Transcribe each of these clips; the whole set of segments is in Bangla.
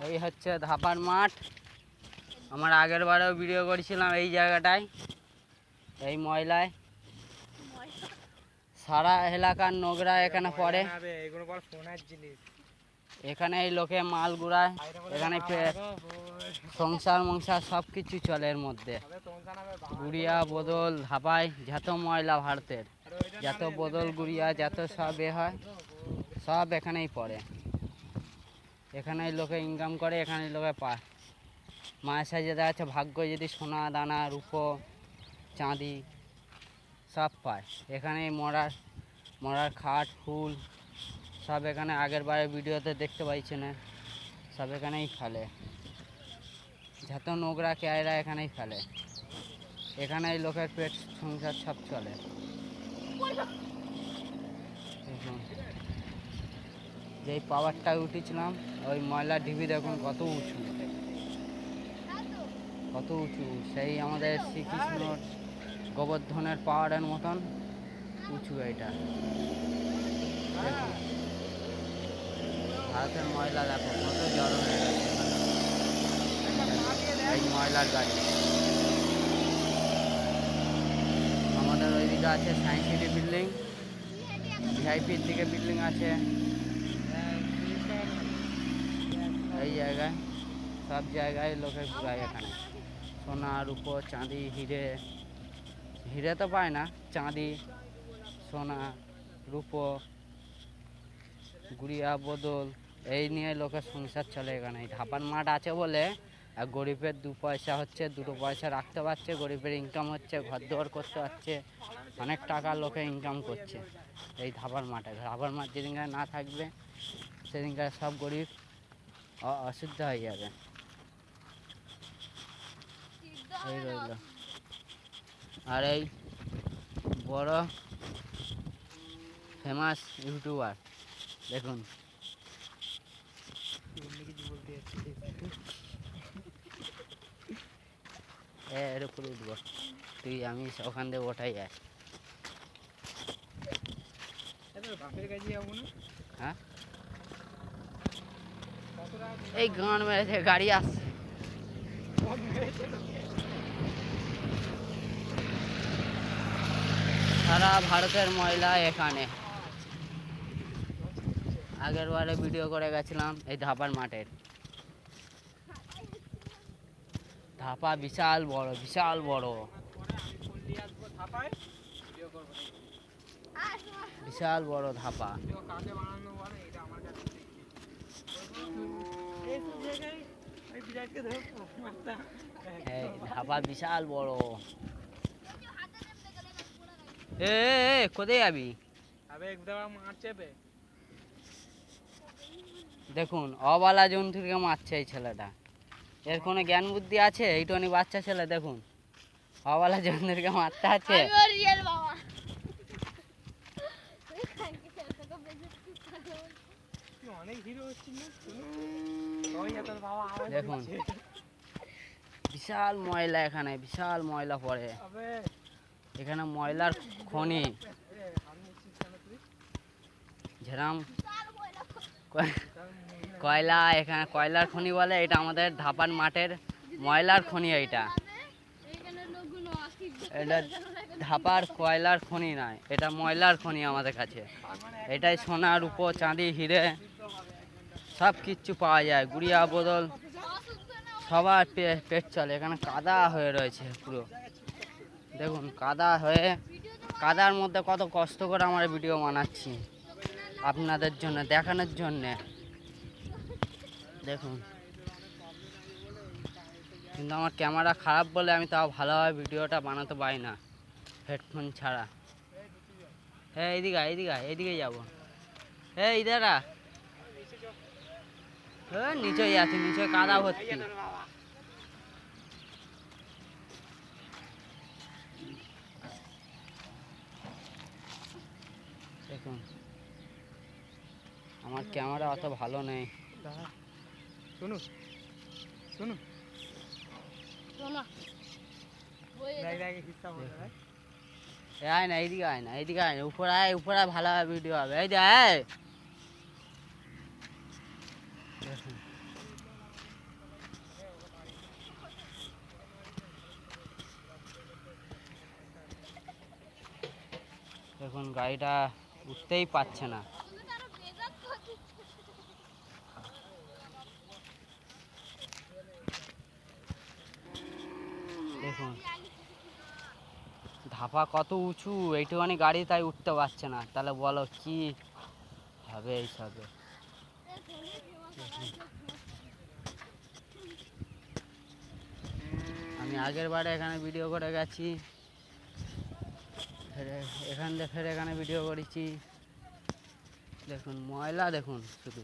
এই হচ্ছে ধাপার মাঠ। আমার আগের বারেও ভিডিও করেছিলাম এই জায়গাটায়। এই ময়লায় সারা এলাকার নোংরা এখানে পড়ে। এখানে এই লোকে মাল গুড়ায়, এখানে সংসার মংসার সব কিছু চলে এর মধ্যে। গুড়িয়া বদল ধাপায় যত ময়লা ভারতের, যত বদল গুড়িয়া যত সব এ হয় সব এখানেই পড়ে। এখানেই লোকে ইনকাম করে, এখানেই লোকে পায়। মায়ের সাথে যেটা আছে ভাগ্য, যদি সোনা দানা রূপো চাঁদি সব পায়। এখানেই মরার খাট ফুল সব এখানে আগের বারে ভিডিওতে দেখতে পাইছেন, সব এখানেই ফেলে। যত নোংরা কেয়রা এখানেই ফেলে। এখানেই লোকের পেট সংসার সব চলে। যেই পাওয়ারটা উঠেছিলাম ওই ময়লার ঢিবি দেখুন কত উঁচু, কত উঁচু। সেই আমাদের শ্রীকৃষ্ণর গোবর্ধনের পাহাড়ের মতন উঁচু এটা। দেখুন ভারতের ময়লা দেখো কত জড়ো হয়ে গেছে। এই ময়লার গাড়ি আমাদের ওইদিকে আছে সায়েন্স সিটি বিল্ডিং, ভিআইপির দিকে বিল্ডিং আছে। এই জায়গায় সব জায়গায় লোকে ঘুরায়। এখানে সোনা রূপো চাঁদি হিরে তো পায় না, চাঁদি সোনা রূপো গুড়িয়া বদল এই নিয়ে লোকের সংসার চলে। এখানে ধাপার মাঠ আছে বলে আর গরিবের দু পয়সা হচ্ছে, দুটো পয়সা রাখতে পারছে, গরিবের ইনকাম হচ্ছে, ঘর দুয়ার করতে পারছে, অনেক টাকা লোকে ইনকাম করছে এই ধাপার মাঠে। ধাপার মাঠ যেদিনকার না থাকবে সেদিনকার সব গরিব অসুস্থ হয়ে যাবে। এই রইল। আর এই বড় ফেমাস ইউটিউবার দেখুন, এর উপরে উঠবো তুই, আমি ওখান দিয়ে ওঠাই যায়। হ্যাঁ এই গান মেরেছে, গাড়ি আসছে। সারা ভারতের ময়লা এখানে। আগের বারে ভিডিও করে গেছিলাম এই ধাপার মাঠের। ধাপা বিশাল বড়, বিশাল বড়, বিশাল বড় ধাপা। ধাপা বিশাল বড়। এ কোথায় যাবি? দেখুন অবালা জন্তুকে মারছে এই ছেলেটা। এর কোনো জ্ঞান বুদ্ধি আছে? এইটুখানি বাচ্চা ছেলে দেখুন অবালা জন্তুকে মারতে আছে। দেখুন বিশাল ময়লা, এখানে বিশাল ময়লা পড়ে। এখানে ময়লার খনি, যেরকম কয়লা, এখানে কয়লার খনি বলে। এটা আমাদের ধাপার মাঠের ময়লার খনি। এটা ধাপার কয়লার খনি নয়, এটা ময়লার খনি আমাদের কাছে। এটাই সোনা রূপো চাঁদি হিরে সব কিচ্ছু পাওয়া যায়। গুড়িয়া বদল সবার পেট চলে। এখানে কাদা হয়ে রয়েছে পুরো, দেখুন কাদা হয়ে, কাদার মধ্যে কত কষ্ট করে আমরা ভিডিও বানাচ্ছি আপনাদের জন্য, দেখানোর জন্যে। দেখুন কিন্তু আমার ক্যামেরা খারাপ বলে আমি তাও ভালোভাবে ভিডিওটা বানাতে পারি না হেডফোন ছাড়া। হ্যাঁ এইদিকে এইদিকে এইদিকে যাবো। হ্যাঁ ইদারা নিচেই আছে, নিচে কাদা ভর্তি। দেখুন আমার ক্যামেরা অত ভালো নেই। শুনুন শুনুন আয় না এইদিকে, আয় না এইদিকে, আয় না উপরে আয়, উপরে ভালোভাবে ভিডিও হবে। এই যে দেখুন দেখুন গাড়িটা উঠতেই পারছে না। দেখুন ধাপা কত উঁচু, এইটুখানি গাড়ি তাই উঠতে পারছে না, তাহলে বলো কি হবে এইসবে। আমি আগের বারে এখানে ভিডিও করে গেছি, এখান থেকে ফের এখানে ভিডিও করেছি। দেখুন ময়লা, দেখুন শুধু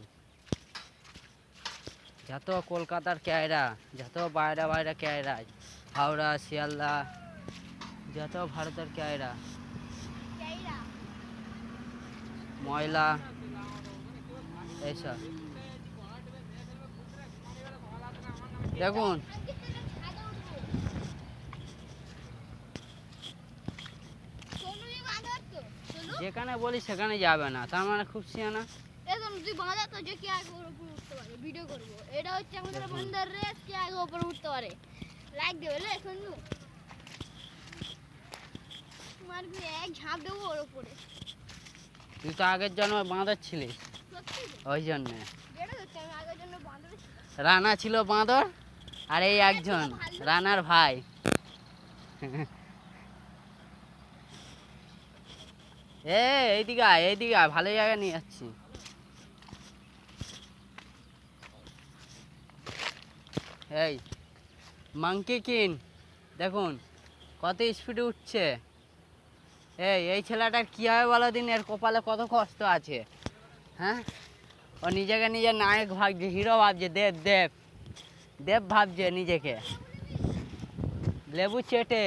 যত কলকাতার ক্যায়রা, যত বাইরে বাইরে ক্যায়রা, হাওড়া শিয়ালদা, যত ভারতের ক্যায়রা, ময়লা এইসব। দেখুন যেখানে বলি সেখানে যাবে না, তার মানে খুব সিয়ানা। তুই বাঁধা তো যে কে আগে ওর উপর উঠতে পারে, ভিডিও করবো। এটা হচ্ছে আমাদের বন্ধের রেস, কে আগে উপরে উঠতে পারে। লাইক দেবে লে সন্নু, মারবি এক ঝাঁপ দেবো ওর উপরে। তুই তো আগের জন্মে বাঁদর ছিলিস, ওই জন্যে। আমি আগের জন্য বাঁধা রানা ছিল বাঁদর, আর এই একজন রানার ভাই। এইদিকে আয়, এইদিকে আয়, ভালো জায়গায় নিয়ে যাচ্ছি। এই মাংকি কিন, দেখুন কত স্পিডে উঠছে। এই ছেলেটার কী হবে বলো দিন, এর কপালে কত কষ্ট আছে। হ্যাঁ, ও নিজেকে নিজের নায়ক ভাবছে, হিরো ভাবছে, দেব দেব দেব ভাবছে নিজেকে। লেবু চেটে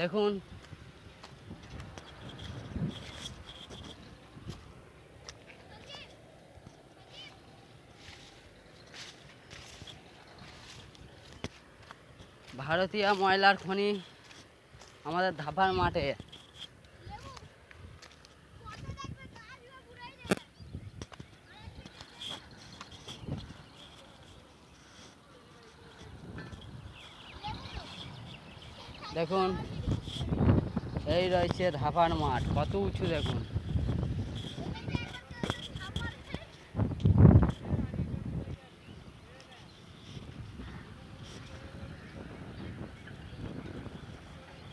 দেখুন ভারতীয় ময়লার খনি আমাদের ধাপার মাঠে। দেখুন এই রয়েছে ধাপার মাঠ, কত উঁচু দেখুন।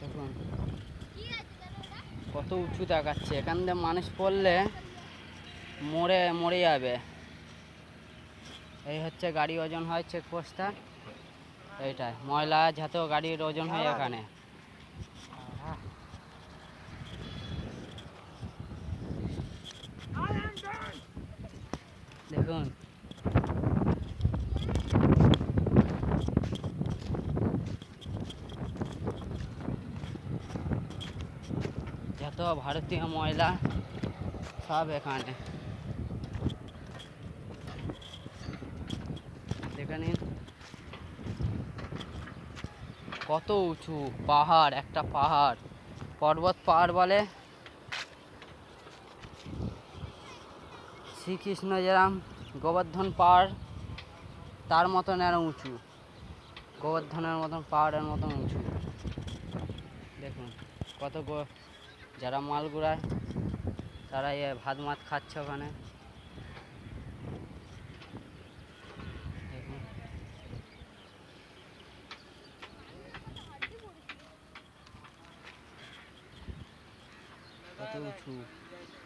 দেখুন কত উঁচু দেখাচ্ছে, এখান দিয়ে মানুষ পড়লে মরে মরে যাবে। এই হচ্ছে গাড়ি ওজন হয় চেকপোস্টটা, এইটাই ময়লা যত গাড়ির ওজন হয় এখানে। দেখুন যত ভারতীয় ময়লা সব এখানে। এখানে কত উঁচু পাহাড়, একটা পাহাড়, পর্বত পাহাড় বলে। শ্রীকৃষ্ণ যেরাম গোবর্ধন পাহাড়, তার মতন এর উঁচু, গোবর্ধনের মতন পাহাড়ের মতন উঁচু। দেখুন কত যারা মাল গুড়ায় তারা ভাত মাত খাচ্ছে ওখানে। দেখুন কত উঁচু।